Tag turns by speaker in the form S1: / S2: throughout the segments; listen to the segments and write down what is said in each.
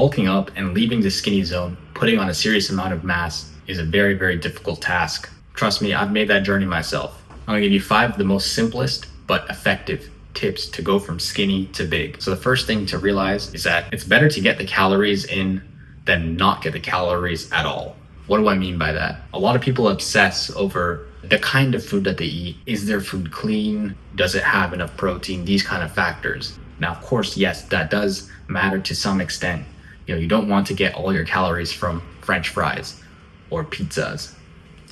S1: bulking up and leaving the skinny zone, putting on a serious amount of mass, is a very, very difficult task. Trust me, I've made that journey myself. I'm gonna give you 5 of the most simplest but effective tips to go from skinny to big. So the first thing to realize is that it's better to get the calories in than not get the calories at all. What do I mean by that? A lot of people obsess over the kind of food that they eat. Is their food clean? Does it have enough protein? These kind of factors. Now, of course, yes, that does matter to some extent. You don't want to get all your calories from French fries or pizzas.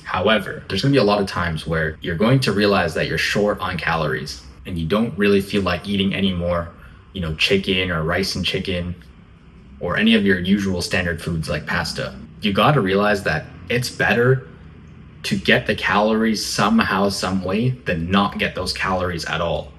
S1: However, there's gonna be a lot of times where you're going to realize that you're short on calories and you don't really feel like eating any more, chicken or rice and chicken or any of your usual standard foods like pasta. You gotta realize that it's better to get the calories somehow, some way, than not get those calories at all.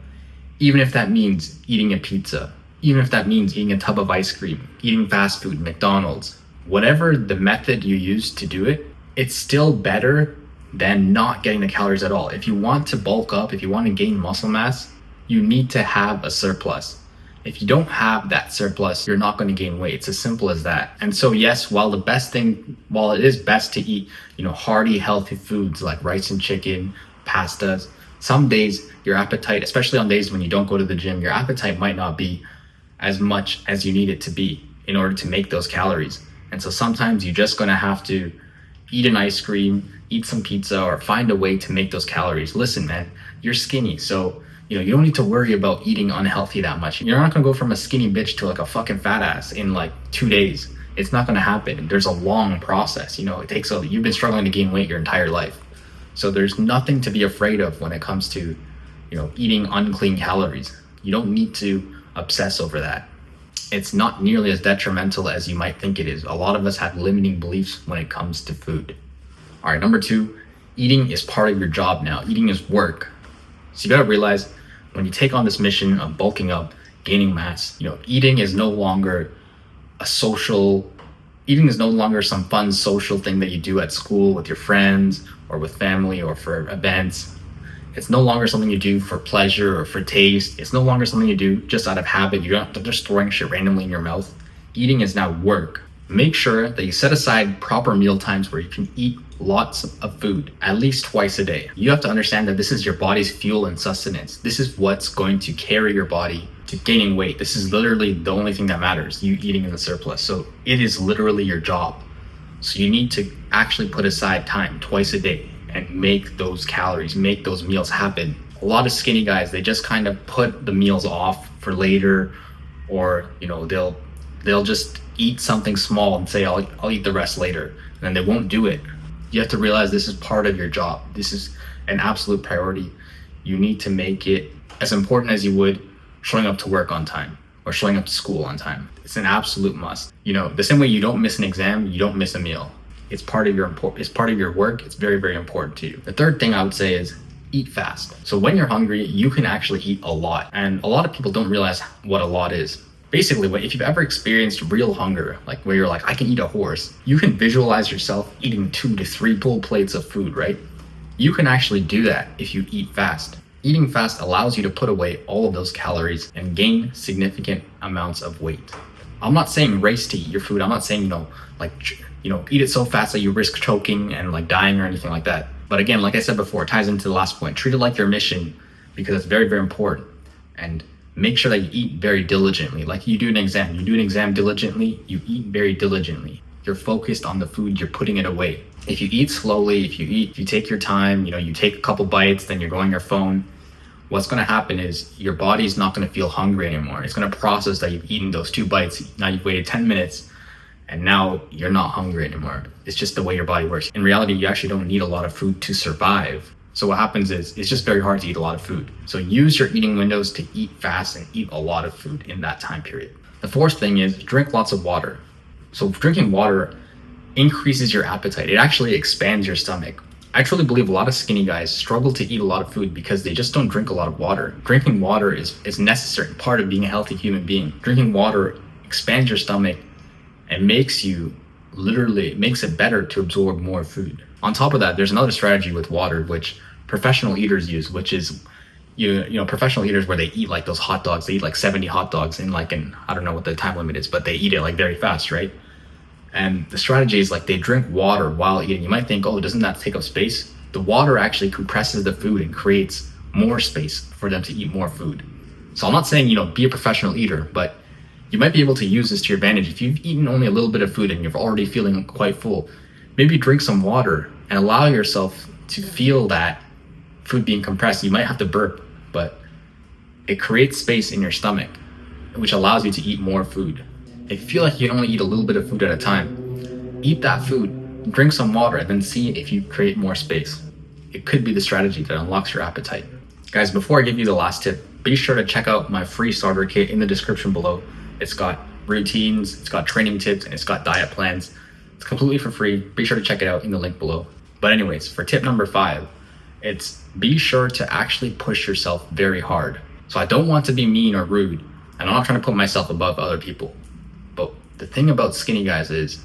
S1: Even if that means eating a pizza, even if that means eating a tub of ice cream, eating fast food, McDonald's, whatever the method you use to do it, it's still better than not getting the calories at all. If you want to bulk up, if you want to gain muscle mass, you need to have a surplus. If you don't have that surplus, you're not going to gain weight. It's as simple as that. And so yes, while it is best to eat, hearty, healthy foods like rice and chicken, pastas, some days your appetite, especially on days when you don't go to the gym, your appetite might not be as much as you need it to be in order to make those calories. And so sometimes you're just going to have to eat an ice cream, eat some pizza, or find a way to make those calories. Listen, man, you're skinny, so you don't need to worry about eating unhealthy that much. You're not gonna go from a skinny bitch to like a fucking fat ass in like 2 days. It's not gonna happen. There's a long process. You've been struggling to gain weight your entire life. So there's nothing to be afraid of when it comes to, eating unclean calories. You don't need to obsess over that. It's not nearly as detrimental as you might think it is. A lot of us have limiting beliefs when it comes to food. All right, number 2, eating is part of your job now. Eating is work. So you gotta realize when you take on this mission of bulking up, gaining mass, eating is no longer some fun social thing that you do at school with your friends or with family or for events. It's no longer something you do for pleasure or for taste. It's no longer something you do just out of habit. You're not just throwing shit randomly in your mouth. Eating is now work. Make sure that you set aside proper meal times where you can eat lots of food, at least twice a day. You have to understand that this is your body's fuel and sustenance. This is what's going to carry your body to gaining weight. This is literally the only thing that matters, you eating in the surplus. So it is literally your job. So you need to actually put aside time twice a day and make those calories, make those meals happen. A lot of skinny guys, they just kind of put the meals off for later, or they'll just eat something small and say, I'll eat the rest later, and then they won't do it. You have to realize this is part of your job. This is an absolute priority. You need to make it as important as you would showing up to work on time or showing up to school on time. It's an absolute must. The same way you don't miss an exam, you don't miss a meal. It's part of your work. It's very, very important to you. The third thing I would say is eat fast. So when you're hungry, you can actually eat a lot. And a lot of people don't realize what a lot is. Basically, if you've ever experienced real hunger, like where you're like, I can eat a horse, you can visualize yourself eating 2 to 3 full plates of food, right? You can actually do that if you eat fast. Eating fast allows you to put away all of those calories and gain significant amounts of weight. I'm not saying race to eat your food. I'm not saying, eat it so fast that you risk choking and like dying or anything like that. But again, like I said before, it ties into the last point. Treat it like your mission because it's very, very important. And make sure that you eat very diligently. Like you do an exam. You do an exam diligently, you eat very diligently. You're focused on the food, you're putting it away. If you eat slowly, if you take your time, you take a couple bites, then you're going on your phone, what's going to happen is your body's not going to feel hungry anymore. It's going to process that you've eaten those 2 bites. Now you've waited 10 minutes and now you're not hungry anymore. It's just the way your body works. In reality, you actually don't need a lot of food to survive. So what happens is it's just very hard to eat a lot of food. So use your eating windows to eat fast and eat a lot of food in that time period. The fourth thing is drink lots of water. So drinking water increases your appetite. It actually expands your stomach. I truly believe a lot of skinny guys struggle to eat a lot of food because they just don't drink a lot of water. Drinking water is necessary, part of being a healthy human being. Drinking water expands your stomach and makes it better to absorb more food. On top of that, there's another strategy with water which professional eaters use, which is professional eaters where they eat like those hot dogs, they eat like 70 hot dogs in like I don't know what the time limit is, but they eat it like very fast, right? And the strategy is like they drink water while eating. You might think, oh, doesn't that take up space? The water actually compresses the food and creates more space for them to eat more food. So I'm not saying, be a professional eater, but you might be able to use this to your advantage. If you've eaten only a little bit of food and you're already feeling quite full, maybe drink some water and allow yourself to feel that food being compressed. You might have to burp, but it creates space in your stomach, which allows you to eat more food. If you feel like you can only eat a little bit of food at a time, eat that food, drink some water, and then see if you create more space. It could be the strategy that unlocks your appetite. Guys, before I give you the last tip, be sure to check out my free starter kit in the description below. It's got routines, it's got training tips, and it's got diet plans. It's completely for free. Be sure to check it out in the link below. But anyways, for tip number 5, it's be sure to actually push yourself very hard. So I don't want to be mean or rude, and I'm not trying to put myself above other people. But the thing about skinny guys is,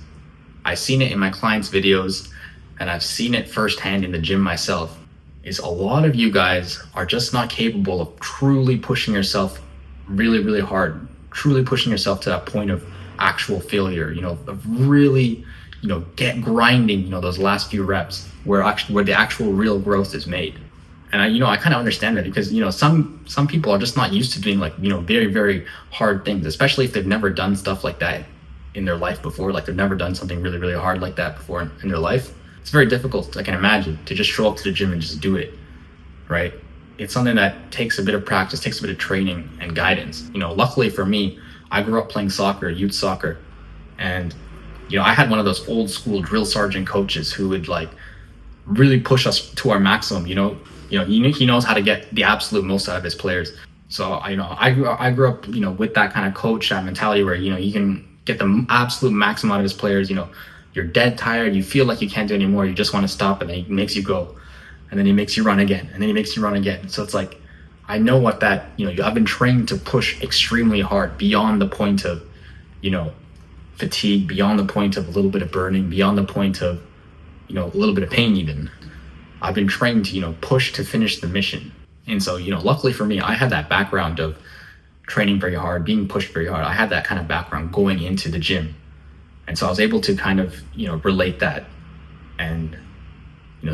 S1: I've seen it in my clients' videos, and I've seen it firsthand in the gym myself, is a lot of you guys are just not capable of truly pushing yourself really, really hard, truly pushing yourself to that point of actual failure, of really, get grinding, those last few reps where the actual real growth is made. And I kind of understand that because, some people are just not used to doing like, very, very hard things, especially if they've never done stuff like that in their life before. Like they've never done something really, really hard like that before in their life. It's very difficult, I can imagine, to just show up to the gym and just do it, right? It's something that takes a bit of practice, takes a bit of training and guidance. Luckily for me, I grew up playing soccer, youth soccer, and I had one of those old school drill sergeant coaches who would like really push us to our maximum. He knows how to get the absolute most out of his players. So I grew up with that kind of coach, that mentality where you can get the absolute maximum out of his players. You're dead tired, you feel like you can't do anymore, you just want to stop, and then he makes you go, and then he makes you run again, and then he makes you run again. So it's like, I know what that, I've been trained to push extremely hard beyond the point of, fatigue, beyond the point of a little bit of burning, beyond the point of, a little bit of pain even. I've been trained to, push to finish the mission. And so, luckily for me, I had that background of training very hard, being pushed very hard. I had that kind of background going into the gym. And so I was able to kind of, relate that and,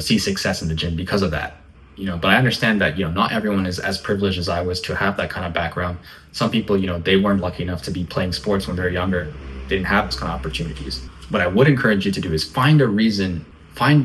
S1: see success in the gym because of that. But I understand that, not everyone is as privileged as I was to have that kind of background. Some people, they weren't lucky enough to be playing sports when they were younger. They didn't have those kind of opportunities. What I would encourage you to do is find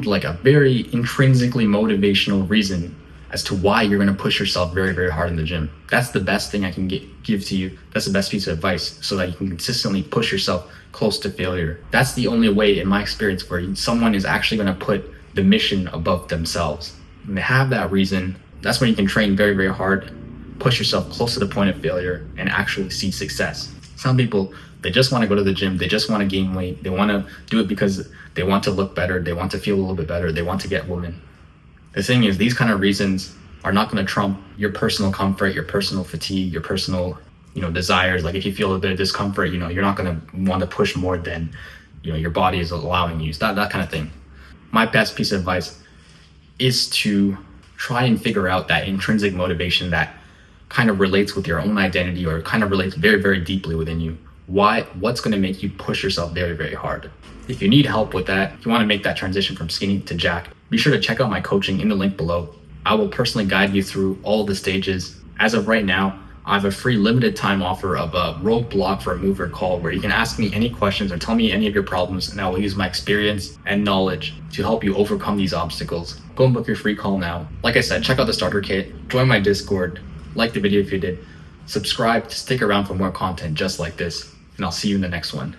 S1: like a very intrinsically motivational reason as to why you're going to push yourself very, very hard in the gym. That's the best thing I can give to you. That's the best piece of advice so that you can consistently push yourself close to failure. That's the only way, in my experience, where someone is actually going to put the mission above themselves. When they have that reason, that's when you can train very, very hard, push yourself close to the point of failure, and actually see success. Some people, they just want to go to the gym, they just want to gain weight, they want to do it because they want to look better, they want to feel a little bit better, they want to get women. The thing is, these kind of reasons are not going to trump your personal comfort, your personal fatigue, your personal, desires. Like if you feel a bit of discomfort, you're not going to want to push more than, your body is allowing you. That kind of thing. My best piece of advice is to try and figure out that intrinsic motivation that kind of relates with your own identity or kind of relates very, very deeply within you. What's going to make you push yourself very, very hard? If you need help with that, if you want to make that transition from skinny to jacked, be sure to check out my coaching in the link below. I will personally guide you through all the stages. As of right now, I have a free limited time offer of a roadblock remover call where you can ask me any questions or tell me any of your problems, and I will use my experience and knowledge to help you overcome these obstacles. Go and book your free call now. Like I said, check out the starter kit, join my Discord, like the video if you did, subscribe to stick around for more content just like this, and I'll see you in the next one.